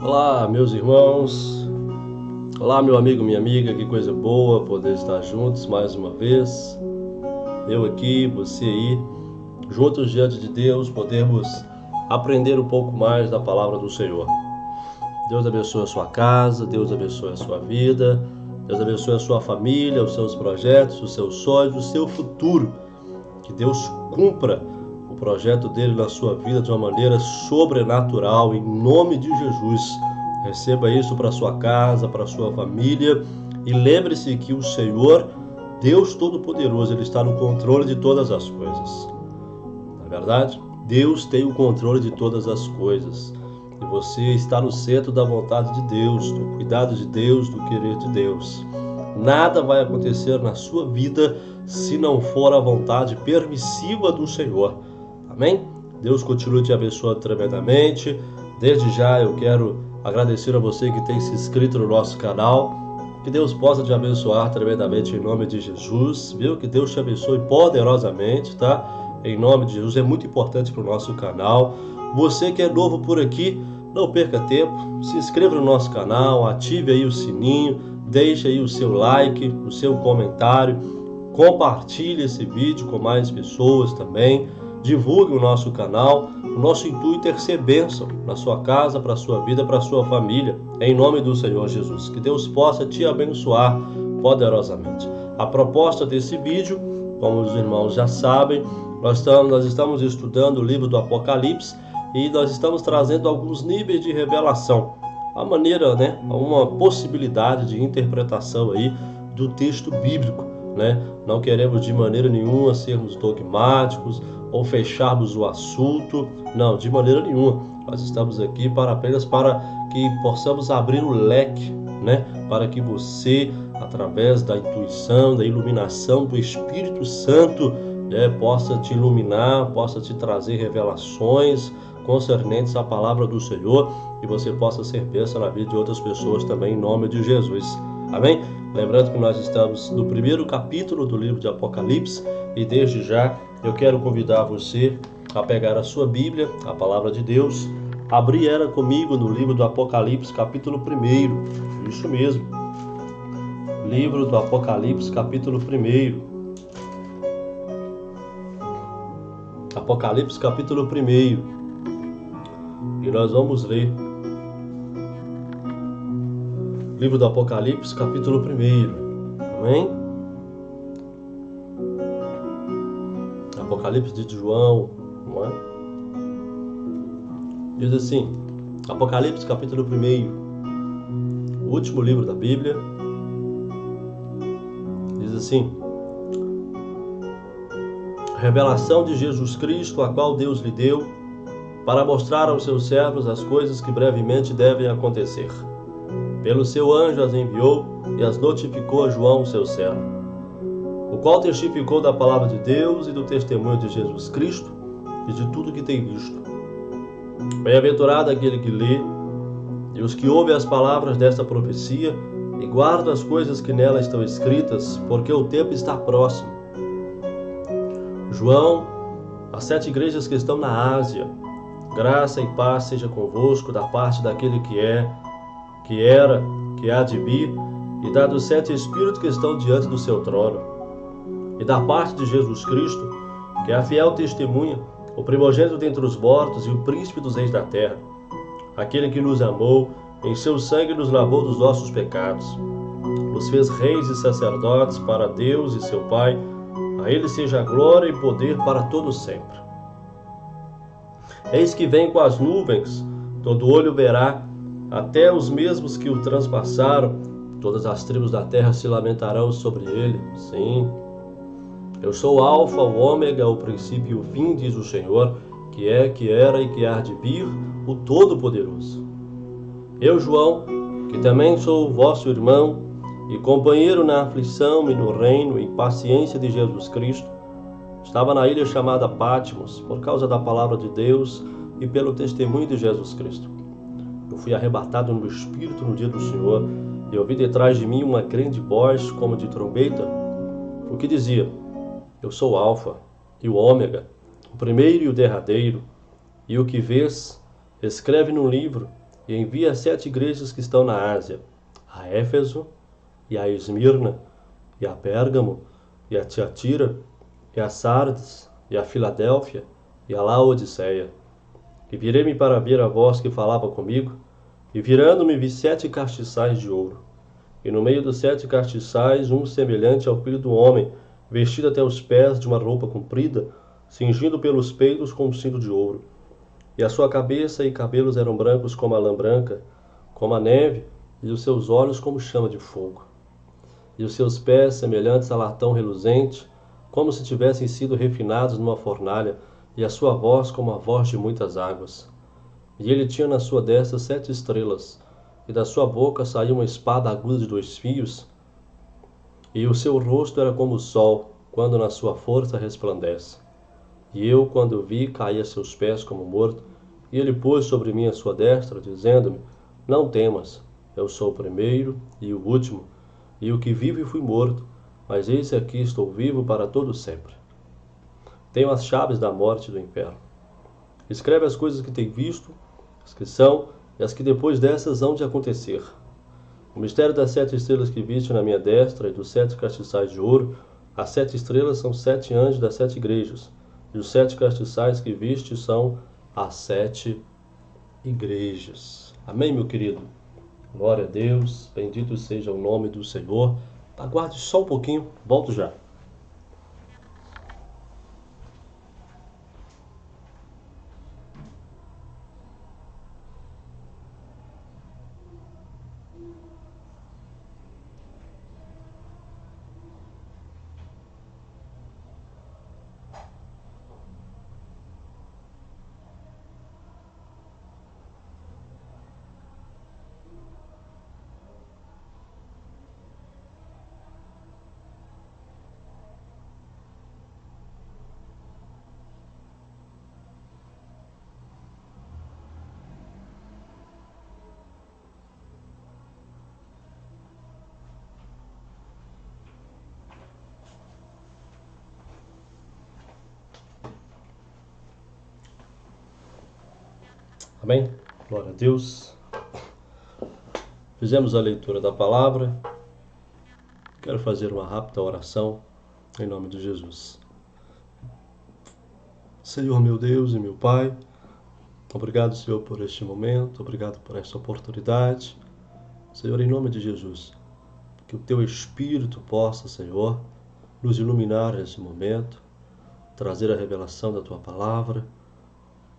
Olá, meus irmãos. Olá, meu amigo, minha amiga. Que coisa boa poder estar juntos mais uma vez. Eu aqui, você aí, juntos diante de Deus, podemos aprender um pouco mais da palavra do Senhor. Deus abençoe a sua casa, Deus abençoe a sua vida, Deus abençoe a sua família, os seus projetos, os seus sonhos, o seu futuro. Que Deus cumpra o projeto dele na sua vida de uma maneira sobrenatural, em nome de Jesus. Receba isso para sua casa, para sua família, e lembre-se que o Senhor, Deus Todo-Poderoso, Ele está no controle de todas as coisas. Na verdade, Deus tem o controle de todas as coisas, e você está no centro da vontade de Deus, do cuidado de Deus, do querer de Deus. Nada vai acontecer na sua vida se não for a vontade permissiva do Senhor. Amém? Deus continue te abençoando tremendamente. Desde já eu quero agradecer a você que tem se inscrito no nosso canal. Que Deus possa te abençoar tremendamente em nome de Jesus. Viu? Que Deus te abençoe poderosamente, tá? Em nome de Jesus. É muito importante para o nosso canal. Você que é novo por aqui, não perca tempo. Se inscreva no nosso canal, ative aí o sininho, deixe aí o seu like, o seu comentário. Compartilhe esse vídeo com mais pessoas também. Divulgue o nosso canal. O nosso intuito é ser bênção na sua casa, para a sua vida, para a sua família. Em nome do Senhor Jesus. Que Deus possa te abençoar poderosamente. A proposta desse vídeo, como os irmãos já sabem, nós estamos estudando o livro do Apocalipse e nós estamos trazendo alguns níveis de revelação. A maneira, uma possibilidade de interpretação aí do texto bíblico. Não queremos de maneira nenhuma sermos dogmáticos ou fecharmos o assunto, não, de maneira nenhuma. Nós estamos aqui apenas para que possamos abrir o leque, para que você, através da intuição, da iluminação do Espírito Santo, possa te iluminar, possa te trazer revelações concernentes à palavra do Senhor e você possa ser bênção na vida de outras pessoas também, em nome de Jesus. Amém? Lembrando que nós estamos no primeiro capítulo do livro de Apocalipse e desde já eu quero convidar você a pegar a sua Bíblia, a palavra de Deus, abrir ela comigo no livro do Apocalipse, capítulo 1. Isso mesmo. Livro do Apocalipse, capítulo 1. Apocalipse, capítulo 1. E nós vamos ler. Livro do Apocalipse, capítulo 1. Amém? Apocalipse de João, não é? Diz assim, Apocalipse, capítulo 1, o último livro da Bíblia. Diz assim: revelação de Jesus Cristo, a qual Deus lhe deu, para mostrar aos seus servos as coisas que brevemente devem acontecer. Pelo seu anjo as enviou e as notificou a João, seu servo, o qual testificou da palavra de Deus e do testemunho de Jesus Cristo e de tudo que tem visto. Bem-aventurado aquele que lê e os que ouvem as palavras desta profecia e guardam as coisas que nela estão escritas, porque o tempo está próximo. João, as 7 igrejas que estão na Ásia, graça e paz seja convosco da parte daquele que é, que era, que há de vir, e da dos 7 Espíritos que estão diante do seu trono, e da parte de Jesus Cristo, que é a fiel testemunha, o primogênito dentre os mortos e o príncipe dos reis da terra, aquele que nos amou, em seu sangue nos lavou dos nossos pecados, nos fez reis e sacerdotes para Deus e seu Pai, a ele seja a glória e poder para todos sempre. Eis que vem com as nuvens, todo olho verá, até os mesmos que o transpassaram, todas as tribos da terra se lamentarão sobre ele. Sim. Eu sou o Alfa, o Ômega, o princípio e o fim, diz o Senhor, que é, que era e que há de vir, o Todo-Poderoso. Eu, João, que também sou vosso irmão e companheiro na aflição e no reino e paciência de Jesus Cristo, estava na ilha chamada Patmos, por causa da palavra de Deus e pelo testemunho de Jesus Cristo. Eu fui arrebatado no Espírito no dia do Senhor, e ouvi detrás de mim uma grande voz, como de trombeta, o que dizia: eu sou o Alfa e o Ômega, o primeiro e o derradeiro, e o que vês, escreve num livro E envia as 7 igrejas que estão na Ásia, a Éfeso, e a Esmirna, e a Pérgamo, e a Tiatira, e a Sardes, e a Filadélfia, e a Laodiceia. E virei-me para ver a voz que falava comigo, e virando-me vi 7 castiçais de ouro. E no meio dos 7 castiçais, um semelhante ao filho do homem, vestido até os pés de uma roupa comprida, cingindo pelos peitos com um cinto de ouro. E a sua cabeça e cabelos eram brancos como a lã branca, como a neve, e os seus olhos como chama de fogo. E os seus pés semelhantes a latão reluzente, como se tivessem sido refinados numa fornalha, e a sua voz como a voz de muitas águas. E ele tinha na sua destra 7 estrelas, e da sua boca saía uma espada aguda de 2 fios, e o seu rosto era como o sol, quando na sua força resplandece. E eu, quando o vi, caí a seus pés como morto, e ele pôs sobre mim a sua destra, dizendo-me: Não temas, eu sou o primeiro e o último, e o que vivo e fui morto, mas eis aqui estou vivo para todo sempre. Tenho as chaves da morte e do inferno. Escreve as coisas que tem visto, as que são e as que depois dessas hão de acontecer. O mistério das 7 estrelas que viste na minha destra e dos 7 castiçais de ouro, as 7 estrelas são 7 anjos das 7 igrejas, e os 7 castiçais que viste são as 7 igrejas. Amém, meu querido? Glória a Deus, bendito seja o nome do Senhor. Aguarde só um pouquinho, volto já. Amém? Glória a Deus. Fizemos a leitura da palavra. Quero fazer uma rápida oração em nome de Jesus. Senhor meu Deus e meu Pai, obrigado, Senhor, por este momento, obrigado por esta oportunidade. Senhor, em nome de Jesus, que o Teu Espírito possa, Senhor, nos iluminar nesse momento, trazer a revelação da Tua palavra.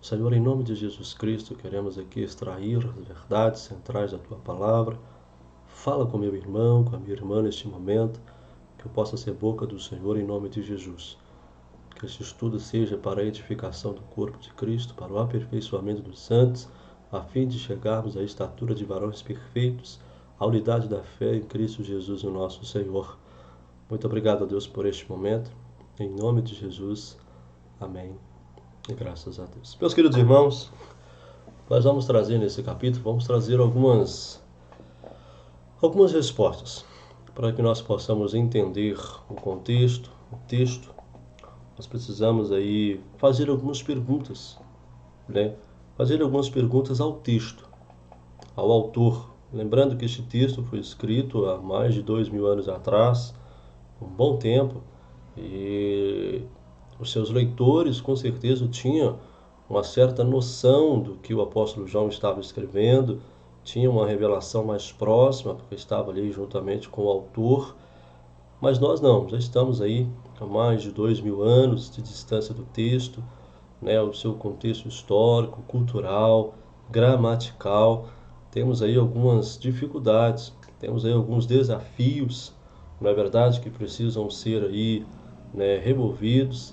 Senhor, em nome de Jesus Cristo, queremos aqui extrair as verdades centrais da Tua palavra. Fala com meu irmão, com a minha irmã neste momento, que eu possa ser boca do Senhor em nome de Jesus. Que este estudo seja para a edificação do corpo de Cristo, para o aperfeiçoamento dos santos, a fim de chegarmos à estatura de varões perfeitos, à unidade da fé em Cristo Jesus, o nosso Senhor. Muito obrigado a Deus por este momento. Em nome de Jesus. Amém. E graças a Deus. Meus queridos irmãos, nós vamos trazer nesse capítulo, vamos trazer algumas respostas para que nós possamos entender o contexto, o texto. Nós precisamos aí fazer algumas perguntas, né? Fazer algumas perguntas ao texto, ao autor. Lembrando que este texto foi escrito há mais de 2000 anos atrás, um bom tempo, e os seus leitores com certeza tinham uma certa noção do que o apóstolo João estava escrevendo, tinha uma revelação mais próxima, porque estava ali juntamente com o autor, mas nós não, já estamos aí há mais de 2000 anos de distância do texto, né, o seu contexto histórico, cultural, gramatical, temos aí algumas dificuldades, temos aí alguns desafios, não é verdade, que precisam ser aí, né, removidos,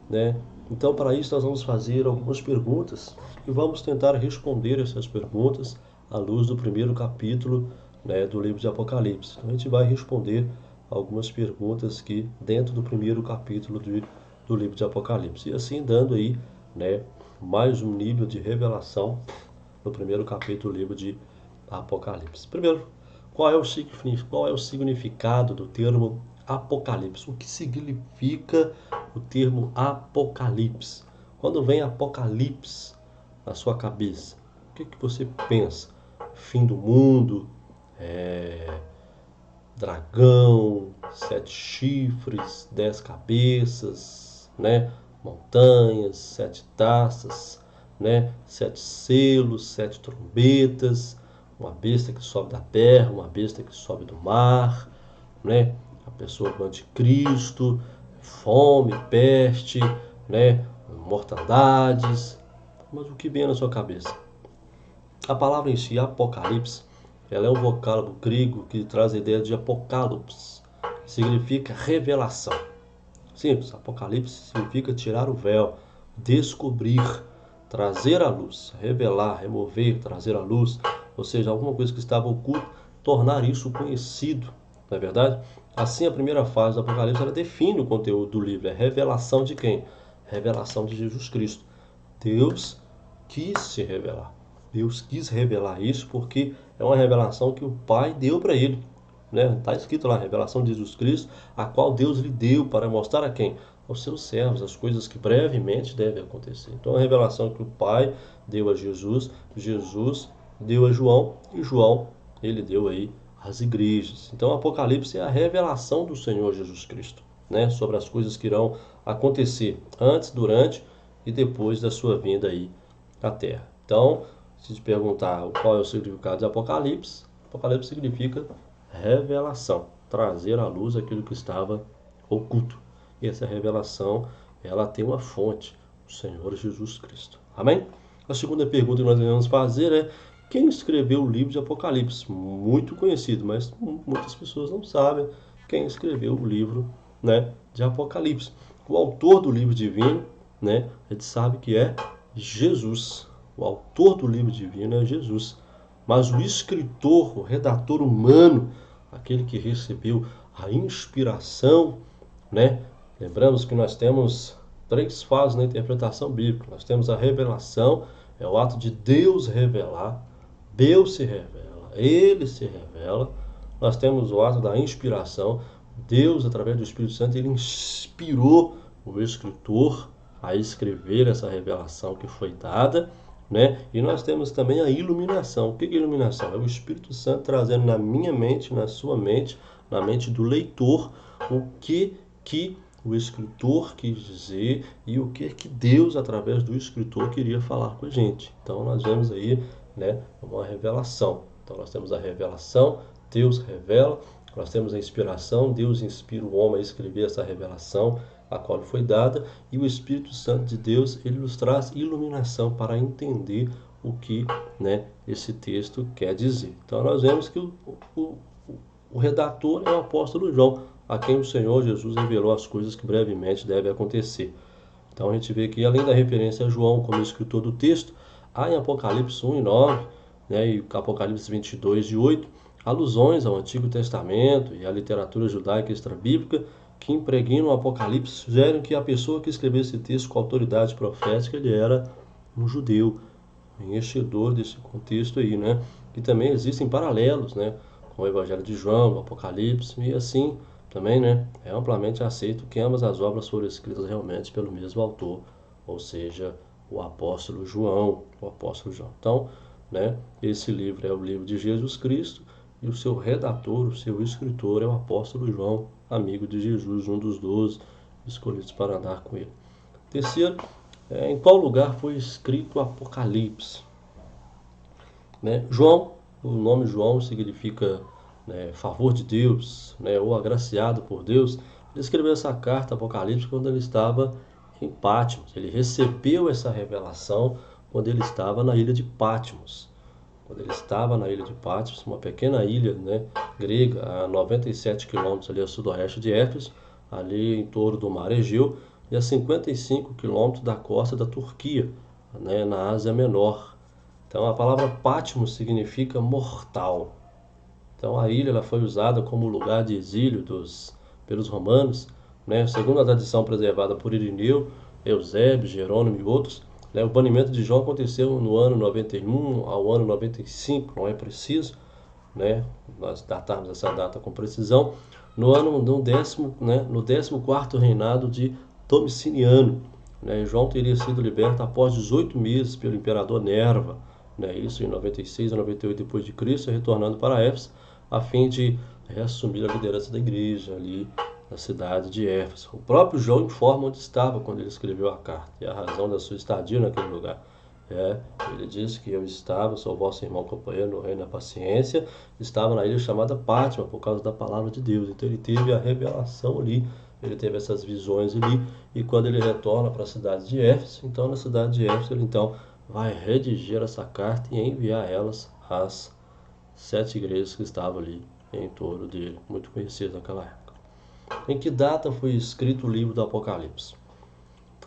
né? Então, para isso, nós vamos fazer algumas perguntas e vamos tentar responder essas perguntas à luz do primeiro capítulo, né, do livro de Apocalipse. Então, a gente vai responder algumas perguntas que dentro do primeiro capítulo do livro de Apocalipse. E assim dando aí, né, mais um nível de revelação no primeiro capítulo do livro de Apocalipse. Primeiro, qual é o significado do termo Apocalipse? O que significa o termo Apocalipse? Quando vem Apocalipse na sua cabeça, o que você pensa? Fim do mundo, dragão, 7 chifres, 10 cabeças, né? Montanhas, 7 taças, né? 7 selos, 7 trombetas, uma besta que sobe da terra, uma besta que sobe do mar, né? A pessoa do anticristo, fome, peste, né? Mortandades. Mas o que vem na sua cabeça? A palavra em si, Apocalipse, ela é um vocábulo grego que traz a ideia de apocalipse, que significa revelação. Simples, Apocalipse significa tirar o véu, descobrir, trazer à luz, revelar, remover, trazer à luz, ou seja, alguma coisa que estava oculta, tornar isso conhecido, não é verdade? Assim, a primeira fase do Apocalipse, ela define o conteúdo do livro, é revelação de quem? Revelação de Jesus Cristo. Deus quis se revelar. Deus quis revelar isso porque é uma revelação que o Pai deu para ele. Está escrito lá, revelação de Jesus Cristo, a qual Deus lhe deu para mostrar a quem? Aos seus servos, as coisas que brevemente devem acontecer. Então, a revelação que o Pai deu a Jesus, Jesus deu a João, e João, ele deu aí às igrejas. Então, o Apocalipse é a revelação do Senhor Jesus Cristo, sobre as coisas que irão acontecer antes, durante e depois da sua vinda aí à Terra. Então, se te perguntar qual é o significado de Apocalipse, Apocalipse significa revelação, trazer à luz aquilo que estava oculto. E essa revelação, ela tem uma fonte, o Senhor Jesus Cristo. Amém? A segunda pergunta que nós devemos fazer é: quem escreveu o livro de Apocalipse? Muito conhecido, mas muitas pessoas não sabem quem escreveu o livro, de Apocalipse. O autor do livro divino, a gente sabe que é Jesus. O autor do livro divino é Jesus. Mas o escritor, o redator humano, aquele que recebeu a inspiração, Lembramos que nós temos 3 fases na interpretação bíblica. Nós temos a revelação, é o ato de Deus revelar, Deus se revela, Ele se revela. Nós temos o ato da inspiração, Deus, através do Espírito Santo, Ele inspirou o escritor a escrever essa revelação que foi dada. E nós temos também a iluminação. O que é iluminação? É o Espírito Santo trazendo na minha mente, na sua mente, na mente do leitor, o que o escritor quis dizer e o que Deus, através do escritor, queria falar com a gente. Então, nós vemos aí uma revelação. Então, nós temos a revelação, Deus revela. Nós temos a inspiração, Deus inspira o homem a escrever essa revelação, a qual foi dada, e o Espírito Santo de Deus, ele nos traz iluminação para entender o que esse texto quer dizer. Então nós vemos que o redator é o apóstolo João, a quem o Senhor Jesus revelou as coisas que brevemente devem acontecer. Então a gente vê que, além da referência a João como escritor do texto, há em Apocalipse 1 e 9, e Apocalipse 22 e 8, alusões ao Antigo Testamento e à literatura judaica extrabíblica que impregnam o Apocalipse, sugerem que a pessoa que escreveu esse texto com autoridade profética, ele era um judeu, conhecedor desse contexto aí, que também existem paralelos, com o Evangelho de João, o Apocalipse, e assim também, é amplamente aceito que ambas as obras foram escritas realmente pelo mesmo autor, ou seja, o apóstolo João. Então, esse livro é o livro de Jesus Cristo, e o seu redator, o seu escritor é o apóstolo João, amigo de Jesus, um dos 12 escolhidos para andar com ele. Terceiro, em qual lugar foi escrito o Apocalipse? João, o nome João significa favor de Deus, ou agraciado por Deus. Ele escreveu essa carta Apocalipse quando ele estava em Patmos. Ele recebeu essa revelação quando ele estava na ilha de Patmos. Quando ele estava na ilha de Patmos, uma pequena ilha grega, a 97 quilômetros ali a sudoeste de Éfeso, ali em torno do mar Egeu, e a 55 quilômetros da costa da Turquia, na Ásia Menor. Então a palavra Patmos significa mortal. Então a ilha ela foi usada como lugar de exílio pelos romanos, segundo a tradição preservada por Irineu, Eusébio, Jerônimo e outros. O banimento de João aconteceu no ano 91 ao ano 95, não é preciso, nós datarmos essa data com precisão, no 14º reinado de Domiciano. João teria sido liberto após 18 meses pelo imperador Nerva, né, isso em 96 a 98 depois de Cristo, retornando para Éfeso, a fim de reassumir a liderança da igreja ali na cidade de Éfeso. O próprio João informa onde estava quando ele escreveu a carta e a razão da sua estadia naquele lugar. Ele diz que eu estava, sou vosso irmão companheiro no reino da paciência, estava na ilha chamada Pátmos por causa da palavra de Deus. Então ele teve a revelação ali, ele teve essas visões ali, e quando ele retorna para a cidade de Éfeso, então na cidade de Éfeso ele então vai redigir essa carta e enviar elas às 7 igrejas que estavam ali em torno dele, muito conhecidas naquela época. Em que data foi escrito o livro do Apocalipse?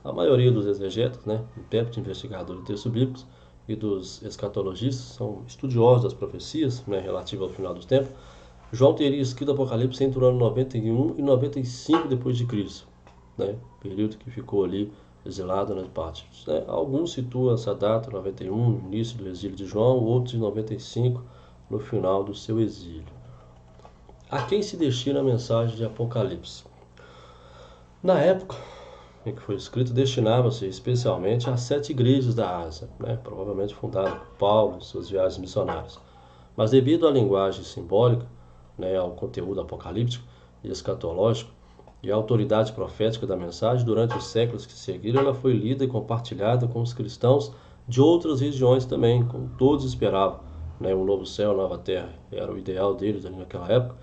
A maioria dos exegetas, intérpretes, investigadores de textos bíblicos e dos escatologistas, são estudiosos das profecias, relativas ao final dos tempos. João teria escrito o Apocalipse entre o ano 91 e 95 depois de Cristo, período que ficou ali exilado nas Pátmos. Alguns situam essa data, 91, no início do exílio de João, outros em 95, no final do seu exílio. A quem se destina a mensagem de Apocalipse? Na época em que foi escrito, destinava-se especialmente às 7 igrejas da Ásia, provavelmente fundadas por Paulo em suas viagens missionárias. Mas devido à linguagem simbólica, ao conteúdo apocalíptico e escatológico e à autoridade profética da mensagem, durante os séculos que seguiram, ela foi lida e compartilhada com os cristãos de outras regiões também, como todos esperavam. Um novo céu, uma nova terra era o ideal deles ali naquela época,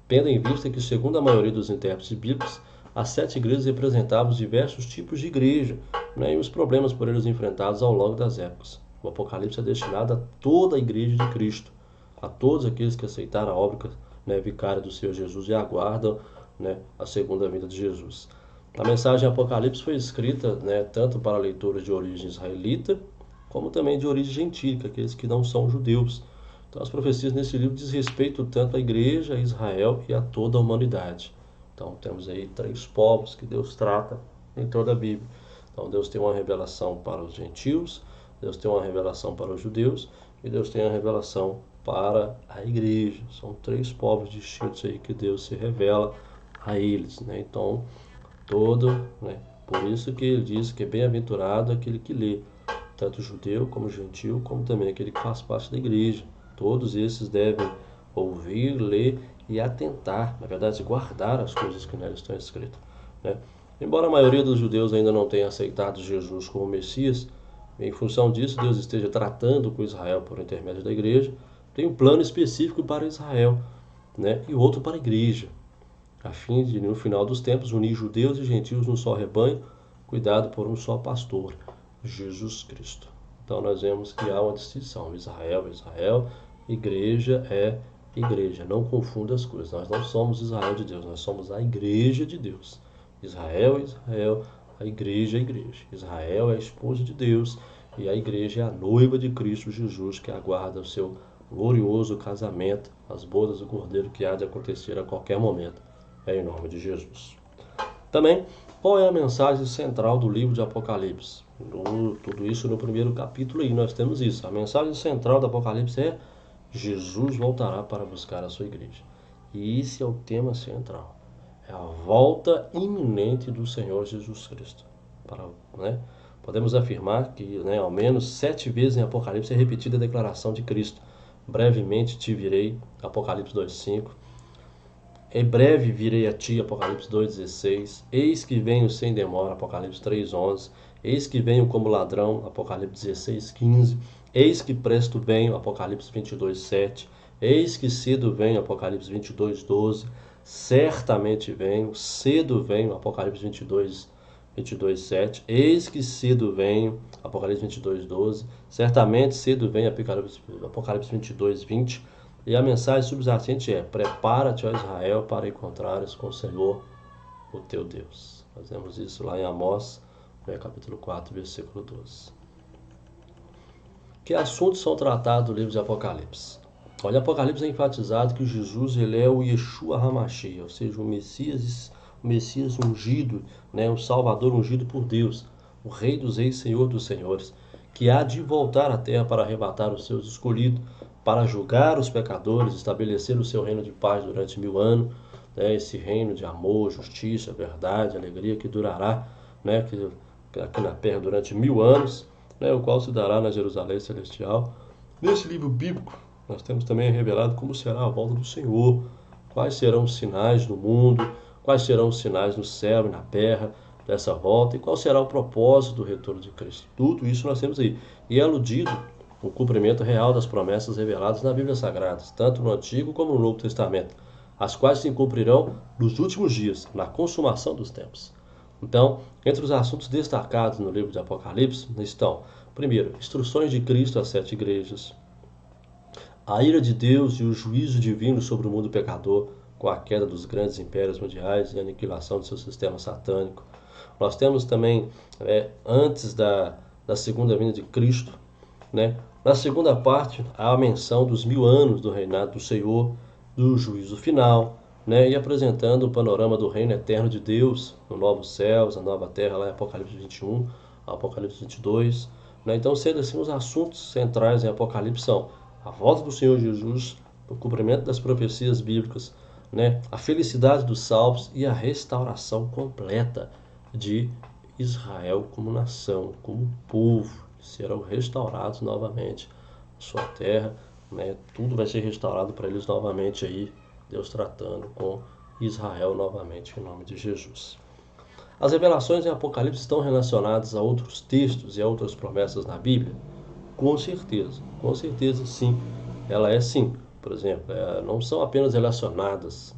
tendo em vista que, segundo a maioria dos intérpretes bíblicos, as 7 igrejas representavam os diversos tipos de igreja, e os problemas por eles enfrentados ao longo das épocas. O Apocalipse é destinado a toda a igreja de Cristo, a todos aqueles que aceitaram a obra vicária do Senhor Jesus e aguardam a segunda vinda de Jesus. A mensagem Apocalipse foi escrita tanto para leitores de origem israelita, como também de origem gentílica, aqueles que não são judeus. Então as profecias nesse livro diz respeito tanto à igreja, a Israel e a toda a humanidade. Então temos aí 3 povos que Deus trata em toda a Bíblia. Então Deus tem uma revelação para os gentios, Deus tem uma revelação para os judeus e Deus tem uma revelação para a igreja. São 3 povos distintos aí que Deus se revela a eles. Então por isso que ele diz que é bem-aventurado aquele que lê, tanto judeu como gentil, como também aquele que faz parte da igreja. Todos esses devem ouvir, ler e atentar, na verdade, guardar as coisas que nelas estão escritas. Embora a maioria dos judeus ainda não tenha aceitado Jesus como Messias, em função disso, Deus esteja tratando com Israel por intermédio da igreja, tem um plano específico para Israel, e outro para a igreja, a fim de, no final dos tempos, unir judeus e gentios num só rebanho, cuidado por um só pastor, Jesus Cristo. Então nós vemos que há uma distinção: Israel, igreja é igreja. Não confunda as coisas. Nós não somos Israel de Deus, nós somos a igreja de Deus. Israel, a igreja é a igreja. Israel é a esposa de Deus e a igreja é a noiva de Cristo Jesus, que aguarda o seu glorioso casamento, as bodas do Cordeiro que há de acontecer a qualquer momento. Em nome de Jesus. Também, qual é a mensagem central do livro de Apocalipse? Tudo isso no primeiro capítulo aí nós temos isso. A mensagem central do Apocalipse é: Jesus voltará para buscar a sua igreja. E esse é o tema central. É a volta iminente do Senhor Jesus Cristo. Podemos afirmar que ao menos 7 vezes em Apocalipse é repetida a declaração de Cristo: brevemente te virei, Apocalipse 2:5. Em breve virei a ti, Apocalipse 2:16. Eis que venho sem demora, Apocalipse 3:11. Eis que venho como ladrão, Apocalipse 16:15. Eis que presto venho, Apocalipse 22:7. Eis que cedo venho, Apocalipse 22:12. Certamente venho, cedo venho, Apocalipse 22:7. Eis que cedo venho, Apocalipse 22:12. Certamente cedo venho, Apocalipse 22:20. E a mensagem subjacente é: prepara-te, ó Israel, para encontrares com o Senhor, o teu Deus. Nós vemos isso lá em Amós, capítulo 4, versículo 12. Que assuntos são tratados no livro de Apocalipse? Olha, Apocalipse é enfatizado que Jesus ele é o Yeshua HaMashiach, ou seja, o Messias ungido, o Salvador ungido por Deus, o Rei dos Reis, Senhor dos Senhores, que há de voltar à terra para arrebatar os seus escolhidos, para julgar os pecadores, estabelecer o seu reino de paz durante 1000 anos, esse reino de amor, justiça, verdade, alegria que durará aqui na terra durante 1000 anos, o qual se dará na Jerusalém Celestial, Nesse livro bíblico, nós temos também revelado como será a volta do Senhor, quais serão os sinais no mundo, quais serão os sinais no céu e na terra dessa volta e qual será o propósito do retorno de Cristo. Tudo isso nós temos aí. E é aludido o cumprimento real das promessas reveladas na Bíblia Sagrada, tanto no Antigo como no Novo Testamento, as quais se cumprirão nos últimos dias, na consumação dos tempos. Então, entre os assuntos destacados no livro de Apocalipse estão, primeiro, instruções de Cristo às 7 igrejas, a ira de Deus e o juízo divino sobre o mundo pecador, com a queda dos grandes impérios mundiais e a aniquilação do seu sistema satânico. Nós temos também, antes da segunda vinda de Cristo, na segunda parte, há a menção dos 1000 anos do reinado do Senhor, do juízo final, e apresentando o panorama do reino eterno de Deus, no novos céus, a nova terra, lá em Apocalipse 21, Apocalipse 22. Então, sendo assim, os assuntos centrais em Apocalipse são a volta do Senhor Jesus, o cumprimento das profecias bíblicas, a felicidade dos salvos e a restauração completa de Israel como nação, como povo. Serão restaurados novamente a sua terra, tudo vai ser restaurado para eles novamente aí, Deus tratando com Israel novamente, em nome de Jesus. As revelações em Apocalipse estão relacionadas a outros textos e a outras promessas na Bíblia? Com certeza sim, ela é sim. Por exemplo, não são apenas relacionadas,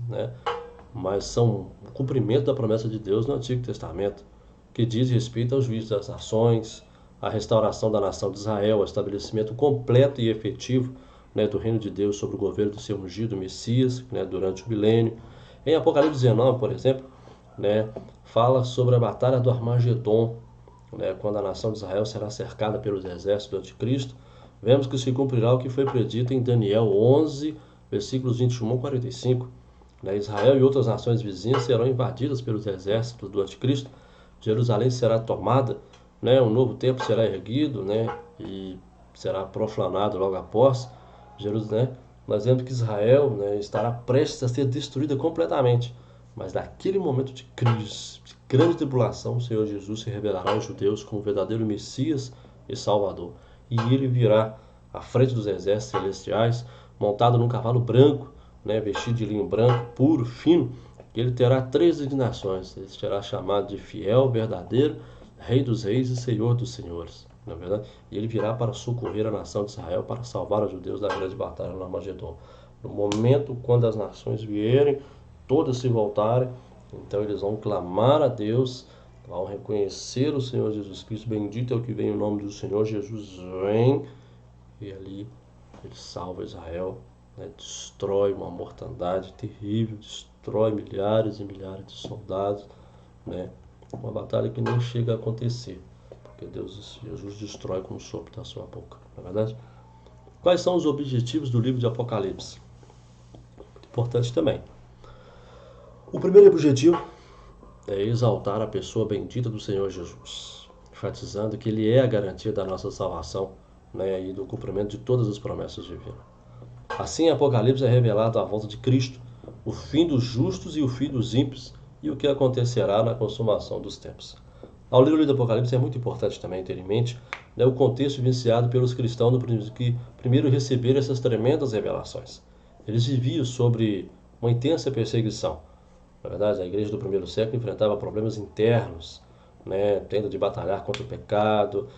mas são o cumprimento da promessa de Deus no Antigo Testamento, que diz respeito ao juízo das nações, a restauração da nação de Israel, o estabelecimento completo e efetivo do reino de Deus sobre o governo do seu ungido Messias durante o milênio. Em Apocalipse 19, por exemplo, fala sobre a batalha do Armagedon, quando a nação de Israel será cercada pelos exércitos do anticristo. Vemos que se cumprirá o que foi predito em Daniel 11, versículos 21 a 45. Israel e outras nações vizinhas serão invadidas pelos exércitos do anticristo. Jerusalém será tomada, um novo templo será erguido, e será profanado logo após. Jerusalém, nós vemos que Israel estará prestes a ser destruída completamente. Mas naquele momento de crise, de grande tribulação, o Senhor Jesus se revelará aos judeus como o verdadeiro Messias e Salvador. E ele virá à frente dos exércitos celestiais, montado num cavalo branco, vestido de linho branco, puro, fino. E ele terá 3 designações. Ele será chamado de fiel, verdadeiro, Rei dos reis e Senhor dos senhores. Na verdade, e ele virá para socorrer a nação de Israel, para salvar os judeus da grande batalha no Armagedon. No momento quando as nações vierem, todas se voltarem, então eles vão clamar a Deus, vão reconhecer o Senhor Jesus Cristo. Bendito é o que vem em nome do Senhor. Jesus vem e ali ele salva Israel, destrói uma mortandade terrível, destrói milhares e milhares de soldados, uma batalha que nem chega a acontecer, porque Jesus destrói com o sopro da sua boca, não é verdade? Quais são os objetivos do livro de Apocalipse? Importante também. O primeiro objetivo é exaltar a pessoa bendita do Senhor Jesus, enfatizando que Ele é a garantia da nossa salvação, e do cumprimento de todas as promessas divinas. Assim, em Apocalipse é revelado a volta de Cristo, o fim dos justos e o fim dos ímpios, e o que acontecerá na consumação dos tempos. Ao ler o livro do Apocalipse é muito importante também ter em mente o contexto vivenciado pelos cristãos que primeiro receberam essas tremendas revelações. Eles viviam sobre uma intensa perseguição. Na verdade, a igreja do primeiro século enfrentava problemas internos, tendo de batalhar contra o pecado,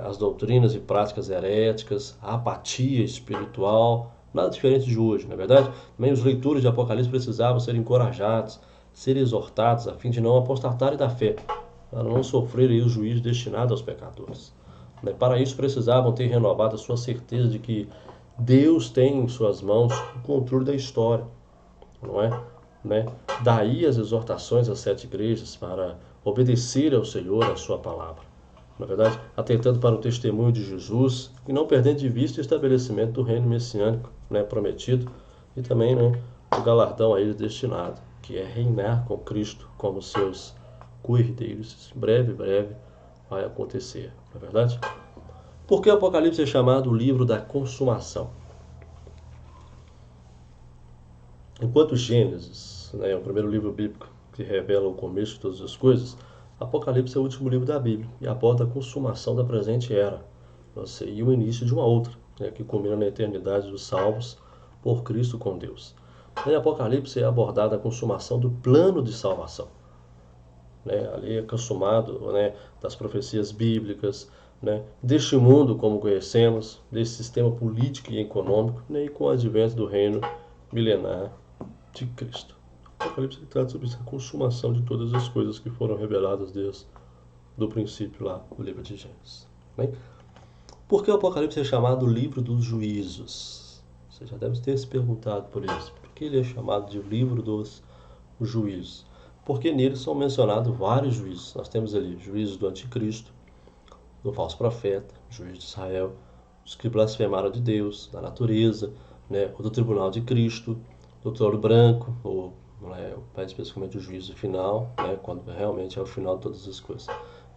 as doutrinas e práticas heréticas, a apatia espiritual, nada diferente de hoje, na verdade. Também os leitores de Apocalipse precisavam ser encorajados, ser exortados a fim de não apostatarem da fé, para não sofrerem o juízo destinado aos pecadores. Para isso precisavam ter renovado a sua certeza de que Deus tem em suas mãos o controle da história, não é? Daí as exortações às 7 igrejas para obedecer ao Senhor a sua palavra. Na verdade, atentando para o testemunho de Jesus e não perdendo de vista o estabelecimento do reino messiânico prometido e também o galardão a ele destinado, que é reinar com Cristo como seus co-herdeiros. Breve vai acontecer, não é verdade? Por que o Apocalipse é chamado o livro da consumação? Enquanto Gênesis é o primeiro livro bíblico que revela o começo de todas as coisas, Apocalipse é o último livro da Bíblia e aborda a consumação da presente era, e o início de uma outra, né, que culmina na eternidade dos salvos por Cristo com Deus. Em Apocalipse é abordada a consumação do plano de salvação. Né? Ali é consumado, né, das profecias bíblicas, né, deste mundo como conhecemos, desse sistema político e econômico, né, e com o advento do reino milenar de Cristo. O Apocalipse trata sobre essa consumação de todas as coisas que foram reveladas desde o princípio lá do livro de Gênesis. Né? Por que o Apocalipse é chamado o livro dos juízos? Você já deve ter se perguntado por isso. Por que ele é chamado de livro dos juízos? Porque nele são mencionados vários juízos. Nós temos ali juízos do anticristo, do falso profeta, juiz de Israel, os que blasfemaram de Deus, da natureza, né, o do tribunal de Cristo, do trono branco, ou mais especificamente o juízo final, né, quando realmente é o final de todas as coisas.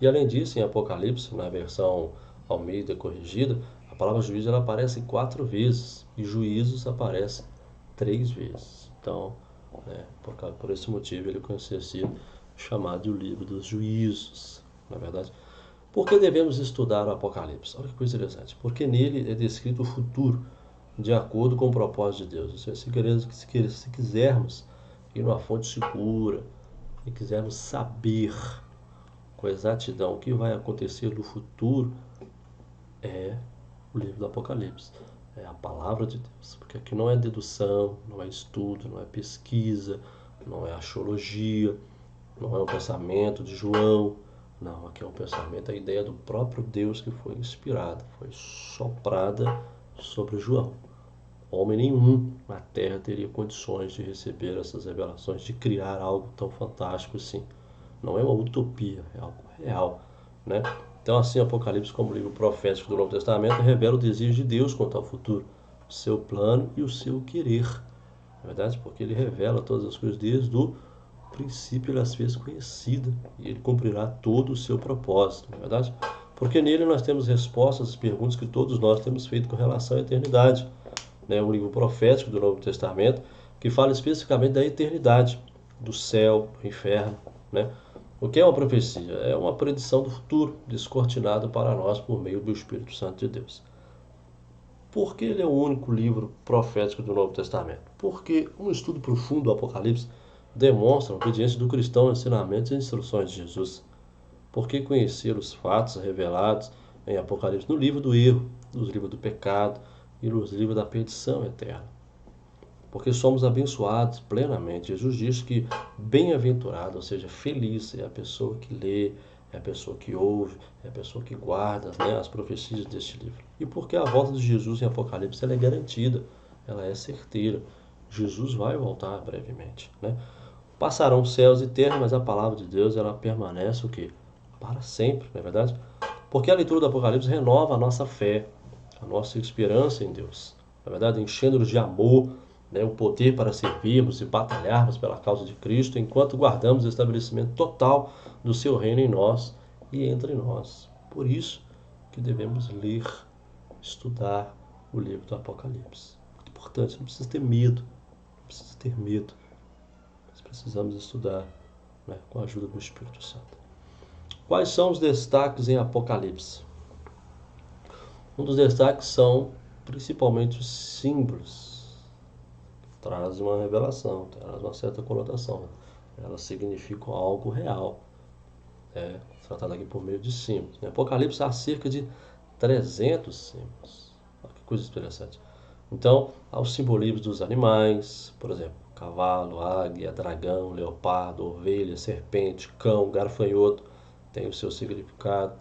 E além disso, em Apocalipse, na versão Almeida corrigida, a palavra juízo ela aparece 4 vezes e juízos aparece 3 vezes. Então, por esse motivo ele conhecia ser chamado de o livro dos juízos, na verdade. Por que devemos estudar o Apocalipse? Olha que coisa interessante. Porque nele é descrito o futuro de acordo com o propósito de Deus. Se quisermos ir numa fonte segura e quisermos saber com exatidão o que vai acontecer no futuro, é o livro do Apocalipse. É a palavra de Deus. Porque aqui não é dedução, não é estudo, não é pesquisa, não é axiologia, não é um pensamento de João. Não, aqui é um pensamento, a ideia do próprio Deus que foi inspirada, foi soprada sobre João. Homem nenhum na Terra teria condições de receber essas revelações, de criar algo tão fantástico assim. Não é uma utopia, é algo real, né? Então, assim, Apocalipse, como livro profético do Novo Testamento, revela o desejo de Deus quanto ao futuro, o seu plano e o seu querer. Na verdade, porque ele revela todas as coisas desde o princípio, ele as fez conhecida e ele cumprirá todo o seu propósito, não é verdade? Porque nele nós temos respostas às perguntas que todos nós temos feito com relação à eternidade. É um livro profético do Novo Testamento que fala especificamente da eternidade, do céu, do inferno, né? O que é uma profecia? É uma predição do futuro, descortinado para nós por meio do Espírito Santo de Deus. Por que ele é o único livro profético do Novo Testamento? Porque um estudo profundo do Apocalipse demonstra a obediência do cristão aos ensinamentos e instruções de Jesus. Por que conhecer os fatos revelados em Apocalipse no livro do erro, nos livros do pecado e nos livros da perdição eterna? Porque somos abençoados plenamente. Jesus diz que bem-aventurado, ou seja, feliz é a pessoa que lê, é a pessoa que ouve, é a pessoa que guarda, né, as profecias deste livro. E porque a volta de Jesus em Apocalipse ela é garantida, ela é certeira. Jesus vai voltar brevemente, né? Passarão céus e terra, mas a palavra de Deus ela permanece o quê? Para sempre, não é verdade? Porque a leitura do Apocalipse renova a nossa fé, a nossa esperança em Deus. Na verdade, enchendo-nos de amor, né, o poder para servirmos e batalharmos pela causa de Cristo, enquanto guardamos o estabelecimento total do seu reino em nós e entre nós. Por isso que devemos ler, estudar o livro do Apocalipse. Muito importante, não precisa ter medo, não precisa ter medo. Nós precisamos estudar, né, com a ajuda do Espírito Santo. Quais são os destaques em Apocalipse? Um dos destaques são principalmente os símbolos. Traz uma revelação, traz uma certa conotação. Elas significam algo real. Tratado aqui por meio de símbolos. Em Apocalipse há cerca de 300 símbolos. Olha que coisa interessante. Então, há os simbolismos dos animais, por exemplo, cavalo, águia, dragão, leopardo, ovelha, serpente, cão, gafanhoto, tem o seu significado.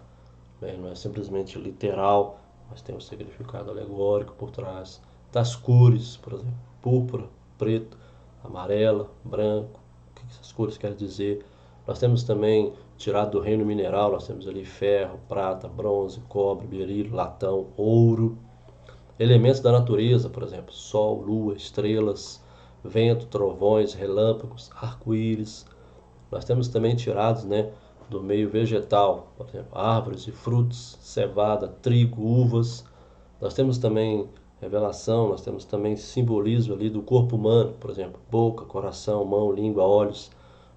Não é simplesmente literal, mas tem um significado alegórico por trás. Das cores, por exemplo, púrpura, preto, amarela, branco, o que essas cores querem dizer. Nós temos também, tirado do reino mineral, nós temos ali ferro, prata, bronze, cobre, berilo, latão, ouro. Elementos da natureza, por exemplo, sol, lua, estrelas, vento, trovões, relâmpagos, arco-íris. Nós temos também tirados, né, do meio vegetal, por exemplo, árvores e frutos, cevada, trigo, uvas. Nós temos também revelação, nós temos também simbolismo ali do corpo humano, por exemplo, boca, coração, mão, língua, olhos.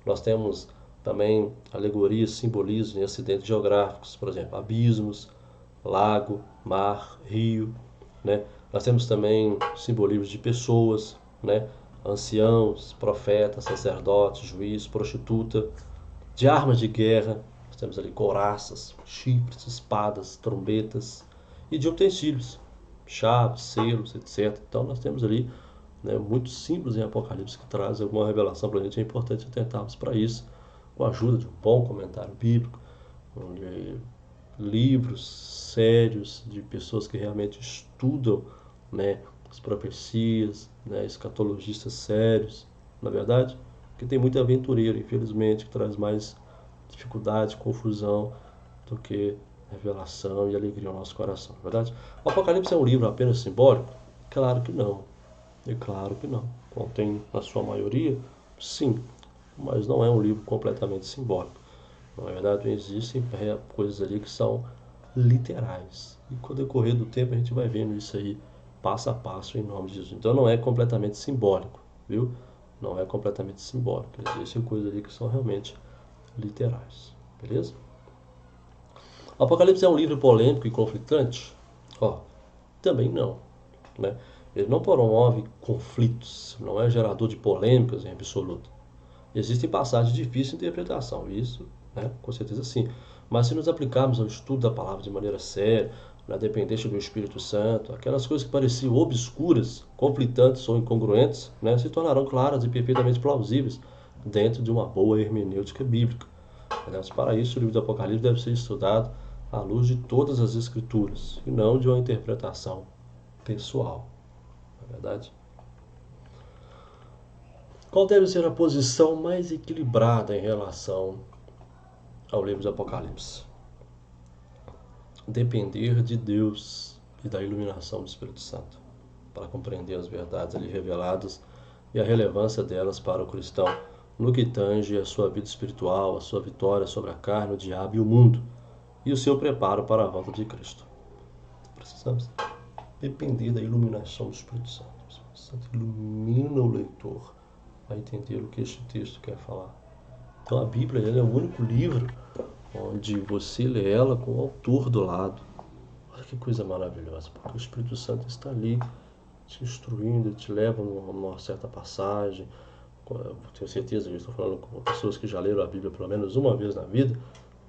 Nós temos também alegorias, simbolismo em acidentes geográficos, por exemplo, abismos, lago, mar, rio. né? Nós temos também simbolismos de pessoas, né? Anciãos, profetas, sacerdotes, juiz, prostituta, de armas de guerra. Nós temos ali couraças, chifres, espadas, trombetas e de utensílios, chaves, selos, etc. Então nós temos ali, né, muitos símbolos em Apocalipse que trazem alguma revelação para a gente. É importante atentarmos para isso, com a ajuda de um bom comentário bíblico, de livros sérios de pessoas que realmente estudam, né, as profecias, né, escatologistas sérios, na verdade, porque tem muito aventureiro, infelizmente, que traz mais dificuldade, confusão do que revelação e alegria ao nosso coração, na verdade. O Apocalipse é um livro apenas simbólico? Claro que não. É claro que não. Contém, na sua maioria, sim, mas não é um livro completamente simbólico. Na verdade, existem coisas ali que são literais. E com o decorrer do tempo a gente vai vendo isso aí passo a passo em nome de Jesus. Então não é completamente simbólico, viu? Não é completamente simbólico. Existem coisas ali que são realmente literais. Beleza? O Apocalipse é um livro polêmico e conflitante? Ó, também não, né? Ele não promove conflitos, não é gerador de polêmicas em absoluto. Existem passagens difíceis de interpretação, isso, né, com certeza sim. Mas se nos aplicarmos ao estudo da palavra de maneira séria, na dependência do Espírito Santo, aquelas coisas que pareciam obscuras, conflitantes ou incongruentes, né, se tornarão claras e perfeitamente plausíveis dentro de uma boa hermenêutica bíblica. Aliás, para isso, o livro do Apocalipse deve ser estudado à luz de todas as Escrituras, e não de uma interpretação pessoal. Não é verdade? Qual deve ser a posição mais equilibrada em relação ao livro do Apocalipse? Depender de Deus e da iluminação do Espírito Santo para compreender as verdades ali reveladas e a relevância delas para o cristão no que tange a sua vida espiritual, a sua vitória sobre a carne, o diabo e o mundo, e o seu preparo para a volta de Cristo. Precisamos depender da iluminação do Espírito Santo. O Espírito Santo ilumina o leitor a entender o que este texto quer falar. Então a Bíblia é o único livro onde você lê ela com o autor do lado. Olha que coisa maravilhosa, porque o Espírito Santo está ali te instruindo, te leva numa certa passagem. Eu tenho certeza, eu estou falando com pessoas que já leram a Bíblia pelo menos uma vez na vida,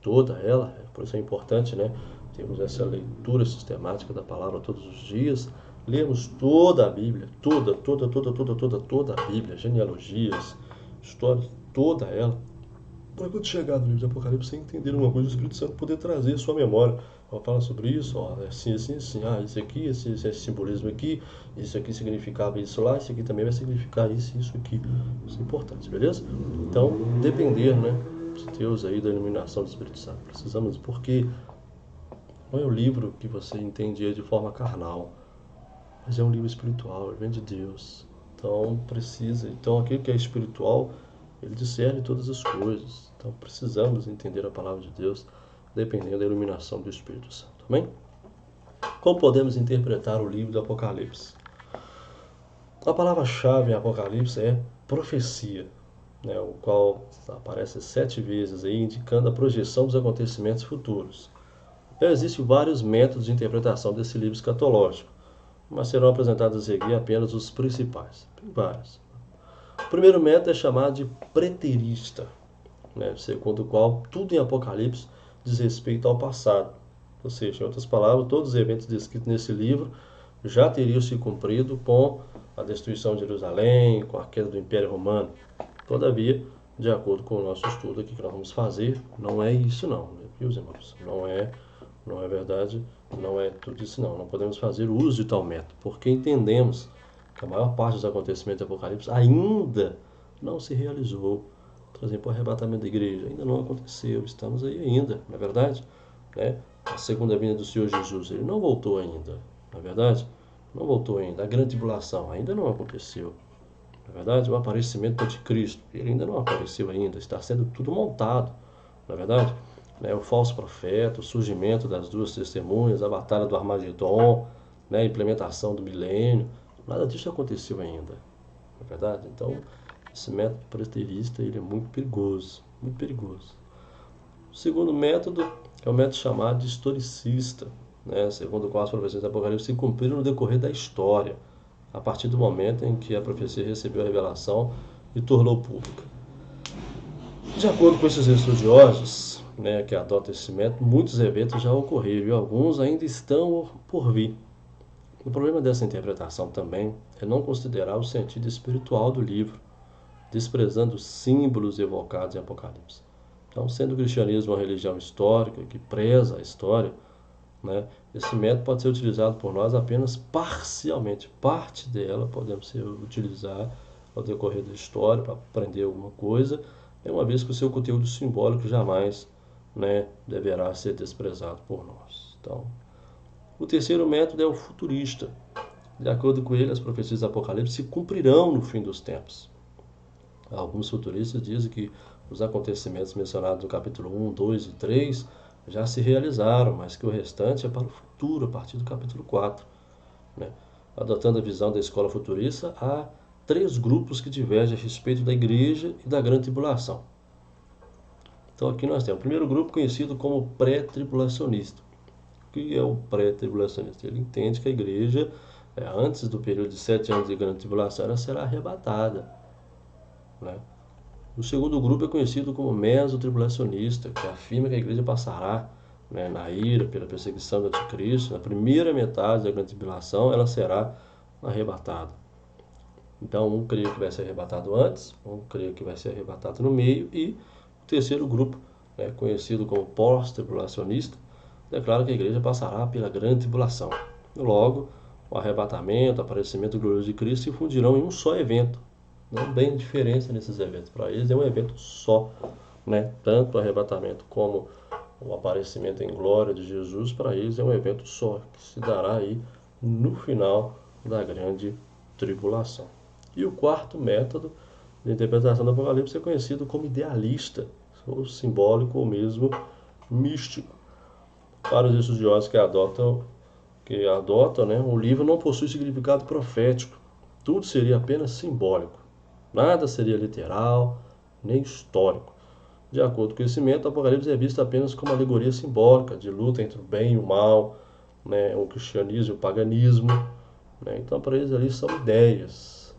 toda ela, por isso é importante, né? Temos essa leitura sistemática da palavra todos os dias, lemos toda a Bíblia, toda a Bíblia, genealogias, histórias, toda ela. Para quando chegar no livro de Apocalipse, você entender uma coisa, o Espírito Santo poder trazer a sua memória. Ó, fala sobre isso, ó, assim, assim, assim. Ah, isso aqui, esse simbolismo aqui, isso aqui significava isso lá, isso aqui também vai significar isso e isso aqui. Isso é importante, beleza? Então, depender, né, de Deus aí, da iluminação do Espírito Santo. Precisamos, porque não é um livro que você entende de forma carnal, mas é um livro espiritual, ele vem de Deus. Então, precisa. Então, aquilo que é espiritual, ele discerne todas as coisas. Então precisamos entender a palavra de Deus dependendo da iluminação do Espírito Santo. Amém? Como podemos interpretar o livro do Apocalipse? A palavra-chave em Apocalipse é profecia, né, o qual aparece 7 vezes aí, indicando a projeção dos acontecimentos futuros. Então, existem vários métodos de interpretação desse livro escatológico, mas serão apresentados a seguir apenas os principais. Tem vários. O primeiro método é chamado de preterista, né, segundo o qual tudo em Apocalipse diz respeito ao passado. Ou seja, em outras palavras, todos os eventos descritos nesse livro já teriam se cumprido com a destruição de Jerusalém, com a queda do Império Romano. Todavia, de acordo com o nosso estudo aqui que nós vamos fazer, não é isso não, meus irmãos? Não é verdade, não é tudo isso não. Não podemos fazer uso de tal método, porque entendemos que a maior parte dos acontecimentos do Apocalipse ainda não se realizou. Por exemplo, o arrebatamento da igreja ainda não aconteceu, estamos aí ainda, não é verdade? Né? A segunda vinda do Senhor Jesus, ele não voltou ainda, não é verdade? Não voltou ainda. A grande tribulação ainda não aconteceu, não é verdade? O aparecimento do anticristo, ele ainda não apareceu ainda, está sendo tudo montado, não é verdade? Né? O falso profeta, o surgimento das duas testemunhas, a batalha do Armagedon, né? A implementação do milênio, nada disso aconteceu ainda, não é verdade? Então, esse método preterista ele é muito perigoso, muito perigoso. O segundo método é o método chamado de historicista. né, segundo o qual as profecias do Apocalipse se cumpriram no decorrer da história, a partir do momento em que a profecia recebeu a revelação e tornou pública. De acordo com esses estudiosos, né, que adotam esse método, muitos eventos já ocorreram e alguns ainda estão por vir. O problema dessa interpretação também é não considerar o sentido espiritual do livro, desprezando os símbolos evocados em Apocalipse. Então, sendo o cristianismo uma religião histórica que preza a história, né, esse método pode ser utilizado por nós apenas parcialmente. Parte dela podemos utilizar ao decorrer da história para aprender alguma coisa, uma vez que o seu conteúdo simbólico jamais, né, deverá ser desprezado por nós. Então, o terceiro método é o futurista. De acordo com ele, as profecias do Apocalipse se cumprirão no fim dos tempos. Alguns futuristas dizem que os acontecimentos mencionados no capítulo 1, 2 e 3 já se realizaram, mas que o restante é para o futuro, a partir do capítulo 4. Né? Adotando a visão da escola futurista, há 3 grupos que divergem a respeito da igreja e da grande tribulação. Então aqui nós temos o primeiro grupo conhecido como pré-tribulacionista. O que é o pré-tribulacionista? Ele entende que a igreja, antes do período de 7 anos de grande tribulação, ela será arrebatada. Né? O segundo grupo é conhecido como mesotribulacionista, que afirma que a igreja passará, né, na ira pela perseguição do anticristo. Na primeira metade da grande tribulação ela será arrebatada. Então um crê que vai ser arrebatado antes, um crê que vai ser arrebatado no meio, e o terceiro grupo, né, conhecido como pós-tribulacionista, declara que a igreja passará pela grande tribulação. Logo, o arrebatamento, o aparecimento glorioso de Cristo se fundirão em um só evento. Não tem diferença nesses eventos. Para eles é um evento só, né? Tanto o arrebatamento como o aparecimento em glória de Jesus, para eles é um evento só, que se dará aí no final da grande tribulação. E o quarto método de interpretação do Apocalipse é conhecido como idealista, ou simbólico, ou mesmo místico. Para os estudiosos que adotam, né, o livro não possui significado profético. Tudo seria apenas simbólico. Nada seria literal, nem histórico. De acordo com esse método, o Apocalipse é visto apenas como uma alegoria simbólica de luta entre o bem e o mal, né, o cristianismo e o paganismo. Né? Então, para eles ali são ideias.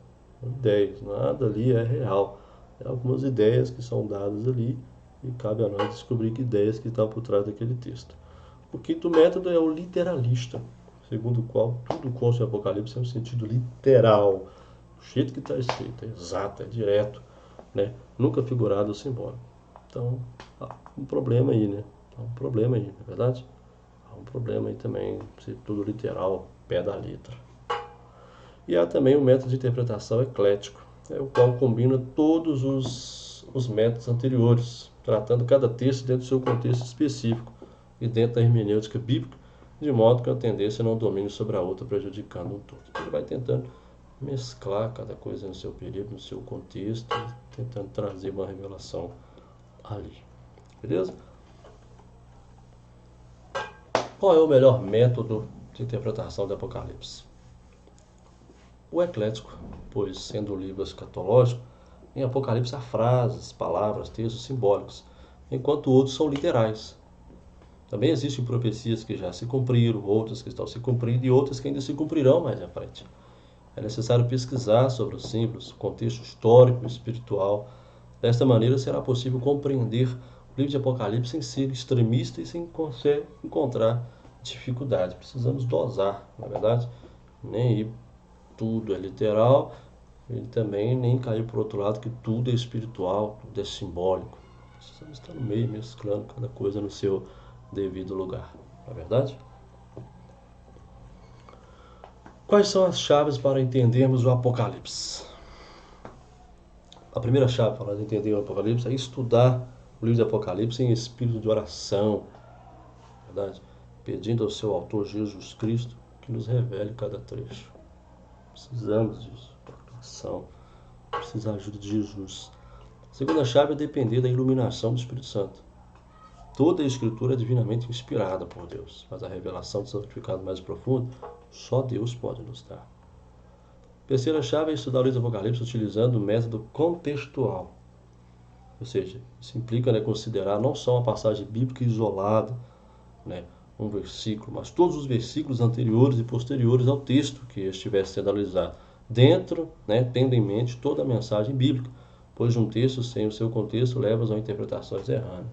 Nada ali é real. É algumas ideias que são dadas ali e cabe a nós descobrir que ideias que estão por trás daquele texto. O quinto método é o literalista, segundo o qual tudo consta em Apocalipse é um sentido literal. O jeito que está escrito, é exato, é direto, né? Nunca figurado ou simbólico. Então, há um problema aí, né? Há um problema aí, não é verdade? Há um problema aí também, ser tudo literal, pé da letra. E há também o método de interpretação eclético, o qual combina todos os métodos anteriores, tratando cada texto dentro do seu contexto específico e dentro da hermenêutica bíblica, de modo que a tendência não domine sobre a outra, prejudicando um todo. Ele vai tentando mesclar cada coisa no seu período, no seu contexto, tentando trazer uma revelação ali. Beleza? Qual é o melhor método de interpretação do Apocalipse? O eclético, pois, sendo um livro escatológico, em Apocalipse há frases, palavras, textos simbólicos, enquanto outros são literais. Também existem profecias que já se cumpriram, outras que estão se cumprindo e outras que ainda se cumprirão mais à frente. É necessário pesquisar sobre os símbolos, contexto histórico e espiritual. Desta maneira será possível compreender o livro de Apocalipse sem ser extremista e sem encontrar dificuldade. Precisamos dosar, na verdade, nem ir tudo é literal e também nem cair por outro lado que tudo é espiritual, tudo é simbólico. Precisamos estar no meio, mesclando cada coisa no seu devido lugar, não é verdade? Quais são as chaves para entendermos o Apocalipse? A primeira chave para entender o Apocalipse é estudar o livro de Apocalipse em espírito de oração, verdade? Pedindo ao seu autor Jesus Cristo que nos revele cada trecho. Precisamos disso, oração, precisar da ajuda de Jesus. A segunda chave é depender da iluminação do Espírito Santo. Toda a Escritura é divinamente inspirada por Deus, mas a revelação do significado mais profundo só Deus pode nos dar. A terceira chave é estudar o livro do Apocalipse utilizando o método contextual. Ou seja, isso implica, considerar não só uma passagem bíblica isolada, um versículo, mas todos os versículos anteriores e posteriores ao texto que estivesse sendo analisado. Dentro, tendo em mente toda a mensagem bíblica, pois um texto sem o seu contexto leva a interpretações erradas.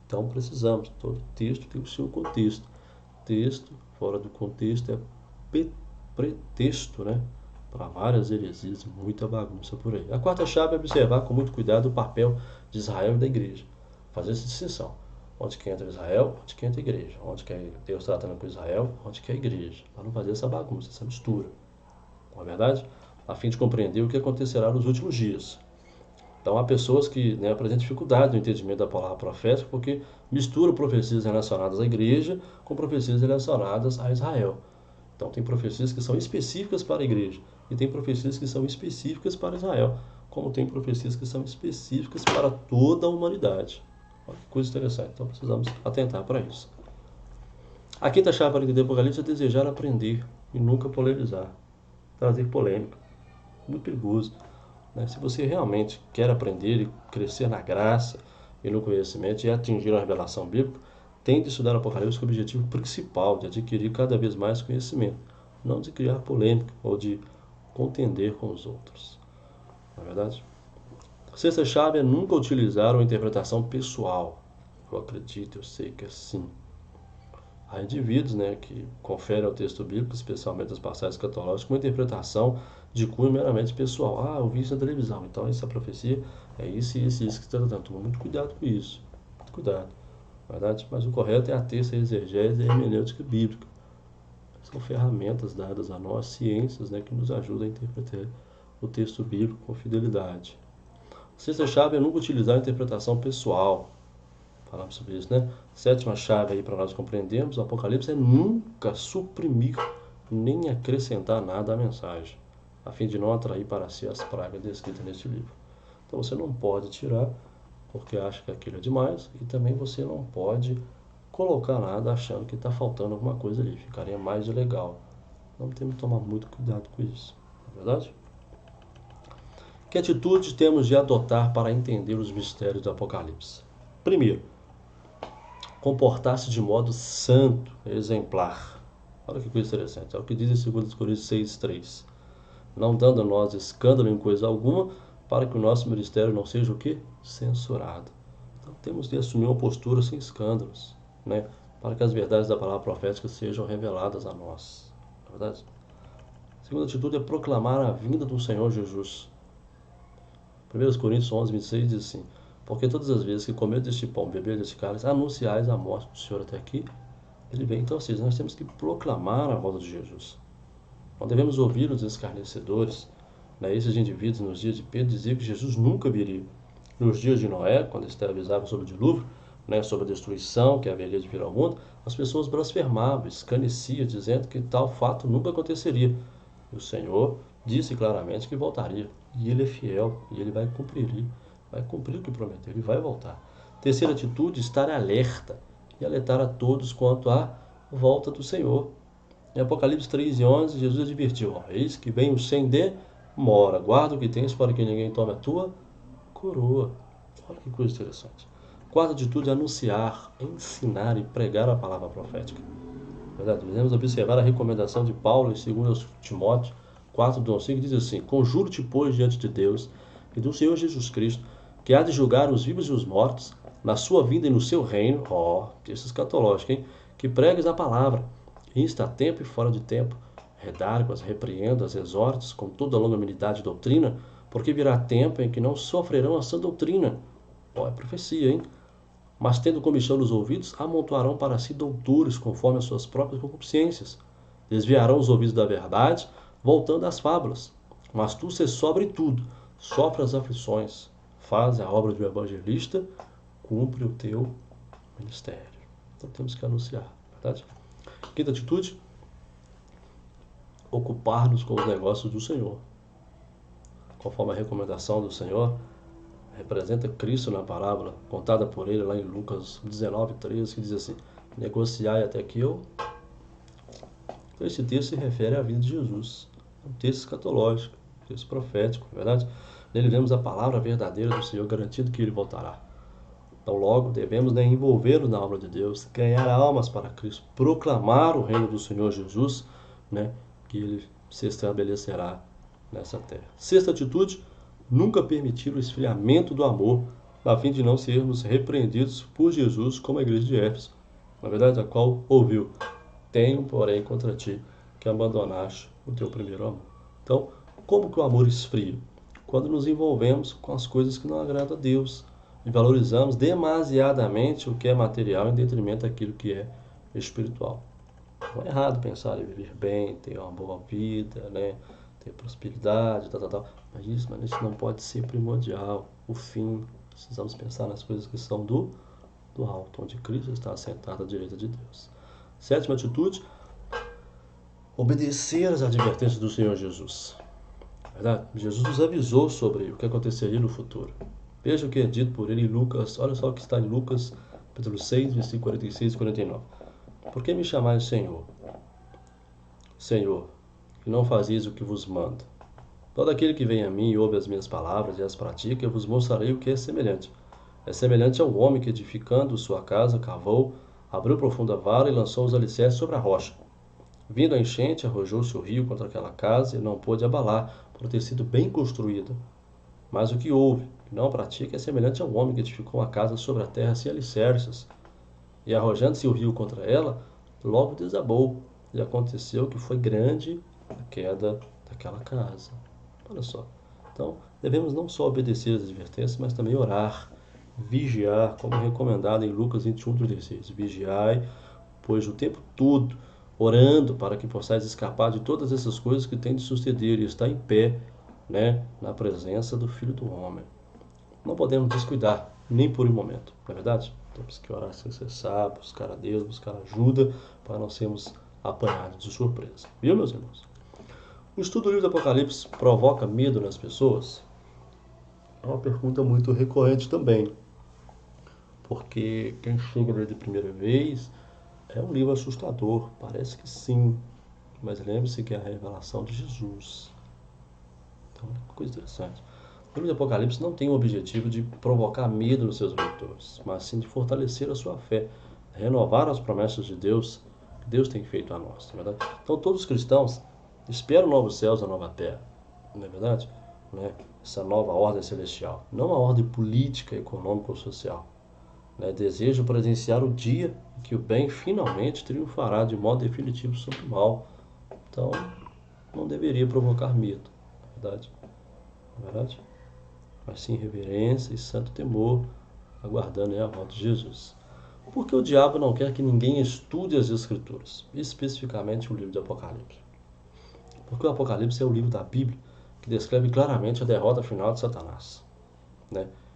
Então precisamos, todo texto tem o seu contexto. Texto fora do contexto é pretexto, para várias heresias e muita bagunça por aí. A quarta chave é observar com muito cuidado o papel de Israel e da igreja. Fazer essa distinção. Onde que entra Israel, onde que entra a igreja. Onde que Deus está tratando com Israel, onde que é a igreja. Para não fazer essa bagunça, essa mistura. Não é verdade? A fim de compreender o que acontecerá nos últimos dias. Então há pessoas que apresentam dificuldade no entendimento da palavra profética porque misturam profecias relacionadas à igreja com profecias relacionadas a Israel. Então tem profecias que são específicas para a igreja e tem profecias que são específicas para Israel, como tem profecias que são específicas para toda a humanidade. Olha que coisa interessante. Então precisamos atentar para isso. A quinta chave para entender o Apocalipse é desejar aprender e nunca polemizar, trazer polêmica. Muito perigoso. Se você realmente quer aprender e crescer na graça e no conhecimento e atingir a revelação bíblica, tente estudar o Apocalipse com o objetivo principal de adquirir cada vez mais conhecimento, não de criar polêmica ou de contender com os outros. Não é verdade? A sexta chave é nunca utilizar uma interpretação pessoal. Eu acredito, eu sei que é assim. Há indivíduos que conferem ao texto bíblico, especialmente as passagens escatológicas, uma interpretação de cunho meramente pessoal. Eu vi isso na televisão, então essa profecia é isso e isso que está tratando. Toma muito cuidado com isso. Muito cuidado. Verdade? Mas o correto é ater a exegese e a hermenêutica bíblica. São ferramentas dadas a nós, ciências, que nos ajudam a interpretar o texto bíblico com fidelidade. A sexta chave é nunca utilizar a interpretação pessoal. Falamos sobre isso, Sétima chave aí para nós compreendermos o Apocalipse é nunca suprimir nem acrescentar nada à mensagem, a fim de não atrair para si as pragas descritas neste livro. Então você não pode tirar porque acha que aquilo é demais e também você não pode colocar nada achando que está faltando alguma coisa ali, ficaria mais ilegal. Então temos que tomar muito cuidado com isso, não é verdade? Que atitude temos de adotar para entender os mistérios do Apocalipse? Primeiro, comportar-se de modo santo, exemplar. Olha que coisa interessante. É o que diz em 2 Coríntios 6:3. Não dando a nós escândalo em coisa alguma, para que o nosso ministério não seja o quê? Censurado. Então temos de assumir uma postura sem escândalos, para que as verdades da palavra profética sejam reveladas a nós. Não é verdade? A segunda atitude é proclamar a vinda do Senhor Jesus. 1 Coríntios 11:26 diz assim: porque todas as vezes que comer deste pão, beber deste cálice, anunciais a morte do Senhor até aqui, ele vem. Então, assim, nós temos que proclamar a volta de Jesus. Não devemos ouvir os escarnecedores, esses indivíduos nos dias de Pedro diziam que Jesus nunca viria. Nos dias de Noé, quando eles avisavam sobre o dilúvio, sobre a destruição que haveria de vir ao mundo, as pessoas blasfemavam, escarneciam, dizendo que tal fato nunca aconteceria. E o Senhor disse claramente que voltaria. E ele é fiel, e ele vai cumprir o que prometeu, ele vai voltar. Terceira atitude, estar alerta e alertar a todos quanto à volta do Senhor. Em Apocalipse 3:11, Jesus advertiu: eis que vem o sem demora, guarda o que tens para que ninguém tome a tua coroa. Olha que coisa interessante. Quarta atitude, anunciar, ensinar e pregar a palavra profética. Verdade? Devemos observar a recomendação de Paulo em 2 Timóteo 4:5, que diz assim: conjuro-te, pois, diante de Deus e do Senhor Jesus Cristo, que há de julgar os vivos e os mortos, na sua vida e no seu reino, texto escatológico, que pregues a palavra, insta a tempo e fora de tempo, redarguas, repreendas, exortes, com toda a longanimidade e doutrina, porque virá tempo em que não sofrerão a sã doutrina. É profecia, mas tendo comichão nos ouvidos, amontoarão para si doutores, conforme as suas próprias concupiscências. Desviarão os ouvidos da verdade, voltando às fábulas. Mas tu se sobre tudo, sofre as aflições, faz a obra de um evangelista, cumpre o teu ministério. Então temos que anunciar, verdade? Quinta atitude, ocupar-nos com os negócios do Senhor. Conforme a recomendação do Senhor, representa Cristo na parábola, contada por ele lá em Lucas 19:13, que diz assim: negociai até que eu... Então esse texto se refere à vida de Jesus. É um texto escatológico, um texto profético, verdade? Nele vemos a palavra verdadeira do Senhor, garantindo que ele voltará. Então, logo, devemos envolver-nos na obra de Deus, ganhar almas para Cristo, proclamar o reino do Senhor Jesus, que Ele se estabelecerá nessa terra. Sexta atitude, nunca permitir o esfriamento do amor, a fim de não sermos repreendidos por Jesus como a igreja de Éfeso, na verdade, a qual ouviu: tenho, porém, contra ti que abandonaste o teu primeiro amor. Então, como que o amor esfria? Quando nos envolvemos com as coisas que não agradam a Deus e valorizamos demasiadamente o que é material em detrimento daquilo que é espiritual. Não é errado pensar em viver bem, ter uma boa vida, ter prosperidade, tal. Mas isso não pode ser primordial, o fim. Precisamos pensar nas coisas que são do alto, onde Cristo está assentado à direita de Deus. Sétima atitude, obedecer às advertências do Senhor Jesus. Verdade? Jesus nos avisou sobre o que aconteceria no futuro. Veja o que é dito por ele em Lucas, olha só o que está em Lucas, capítulo 6, versículo 46 e 49. Por que me chamais Senhor? Senhor, que não fazeis o que vos mando. Todo aquele que vem a mim e ouve as minhas palavras e as pratica, eu vos mostrarei o que é semelhante. É semelhante ao homem que, edificando sua casa, cavou, abriu profunda vala e lançou os alicerces sobre a rocha. Vindo a enchente, arrojou-se o rio contra aquela casa e não pôde abalar, por ter sido bem construída. Mas o que ouve e não pratica é semelhante ao homem que edificou uma casa sobre a terra sem alicerces. E arrojando-se o rio contra ela, logo desabou, e aconteceu que foi grande a queda daquela casa. Olha só. Então, devemos não só obedecer às advertências, mas também orar, vigiar, como recomendado em Lucas 21:36. Vigiai, pois o tempo todo, orando para que possais escapar de todas essas coisas que têm de suceder e estar em pé, na presença do Filho do Homem. Não podemos descuidar, nem por um momento, não é verdade? Temos que orar sem cessar, buscar a Deus, buscar ajuda, para não sermos apanhados de surpresa. Viu, meus irmãos? O estudo do livro do Apocalipse provoca medo nas pessoas? É uma pergunta muito recorrente também. Porque quem chega nele de primeira vez, é um livro assustador, parece que sim. Mas lembre-se que é a revelação de Jesus. Então, é uma coisa interessante. O livro do Apocalipse não tem o objetivo de provocar medo nos seus leitores, mas sim de fortalecer a sua fé, renovar as promessas de Deus que Deus tem feito a nós, não é verdade? Então todos os cristãos esperam novos céus e nova terra, não é verdade? Essa nova ordem celestial, não a ordem política, econômica ou social. Desejo presenciar o dia em que o bem finalmente triunfará de modo definitivo sobre o mal. Então, não deveria provocar medo, não é verdade? Não é verdade? Mas sim reverência e santo temor, aguardando a volta de Jesus. Porque o diabo não quer que ninguém estude as Escrituras, especificamente o livro de Apocalipse. Porque o Apocalipse é o livro da Bíblia que descreve claramente a derrota final de Satanás,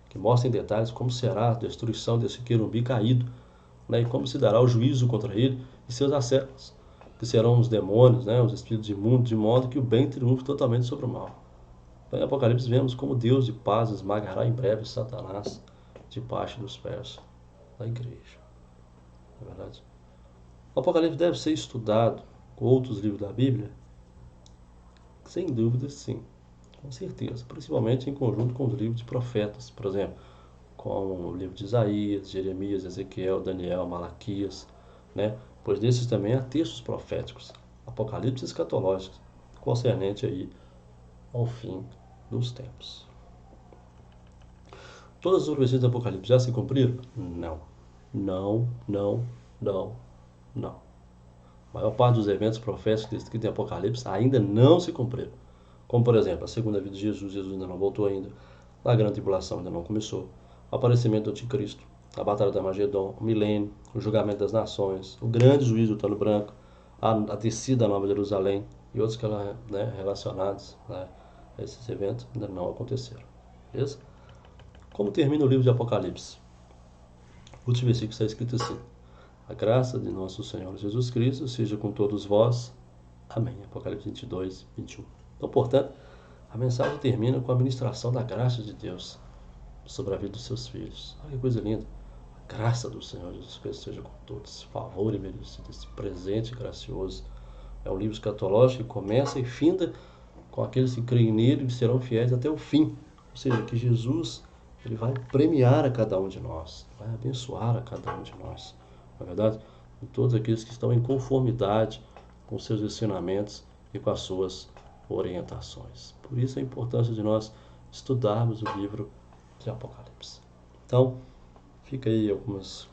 que mostra em detalhes como será a destruição desse querubim caído, e como se dará o juízo contra ele e seus assédios, que serão os demônios, os espíritos imundos, de modo que o bem triunfe totalmente sobre o mal. Então, em Apocalipse vemos como Deus de paz esmagará em breve Satanás debaixo dos pés da igreja. Não é verdade? O Apocalipse deve ser estudado com outros livros da Bíblia? Sem dúvida, sim. Com certeza. Principalmente em conjunto com os livros de profetas. Por exemplo, com o livro de Isaías, Jeremias, Ezequiel, Daniel, Malaquias. Pois desses também há textos proféticos, apocalipse escatológicos, concernente aí ao fim dos tempos. Todas as profecias do Apocalipse já se cumpriram? Não. Não, não, não, não. A maior parte dos eventos proféticos descritos em Apocalipse ainda não se cumpriram. Como, por exemplo, a segunda vinda de Jesus ainda não voltou ainda, a grande tribulação ainda não começou, o aparecimento do anticristo, a batalha de Armagedon, o milênio, o julgamento das nações, o grande juízo do trono branco, a descida da Nova Jerusalém e outros relacionados a esses eventos ainda não aconteceram. Beleza? Como termina o livro de Apocalipse? O último versículo está escrito assim: a graça de nosso Senhor Jesus Cristo seja com todos vós. Amém. Apocalipse 22, 21. Então, portanto, a mensagem termina com a ministração da graça de Deus sobre a vida dos seus filhos. Olha que coisa linda. A graça do Senhor Jesus Cristo seja com todos. Favor e merecido, esse presente gracioso. É um livro escatológico que começa e finda com aqueles que creem nele e serão fiéis até o fim. Ou seja, que Jesus Ele vai premiar a cada um de nós, vai abençoar a cada um de nós. Na verdade, todos aqueles que estão em conformidade com seus ensinamentos e com as suas orientações. Por isso a importância de nós estudarmos o livro de Apocalipse. Então, fica aí algumas,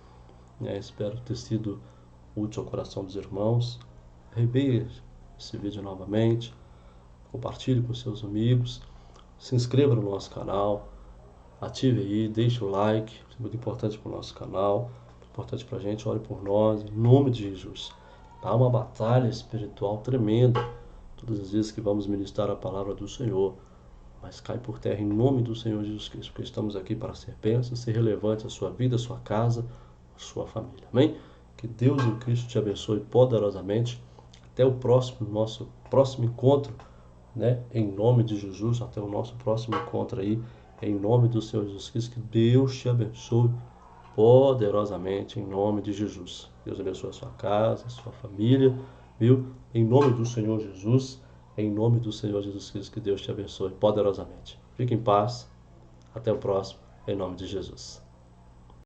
espero ter sido útil ao coração dos irmãos. Reveja esse vídeo novamente, compartilhe com seus amigos, se inscreva no nosso canal, ative aí, deixe o like, é muito importante para o nosso canal, importante para a gente, ore por nós, em nome de Jesus. Há uma batalha espiritual tremenda todas as vezes que vamos ministrar a palavra do Senhor, mas cai por terra em nome do Senhor Jesus Cristo, porque estamos aqui para ser bênção, ser relevante a sua vida, a sua casa, a sua família. Amém? Que Deus em Cristo te abençoe poderosamente. Até o nosso próximo encontro, em nome de Jesus, até o nosso próximo encontro aí, em nome do Senhor Jesus Cristo. Que Deus te abençoe poderosamente, em nome de Jesus. Deus abençoe a sua casa, a sua família, viu? Em nome do Senhor Jesus, em nome do Senhor Jesus Cristo, que Deus te abençoe poderosamente. Fique em paz, até o próximo, em nome de Jesus.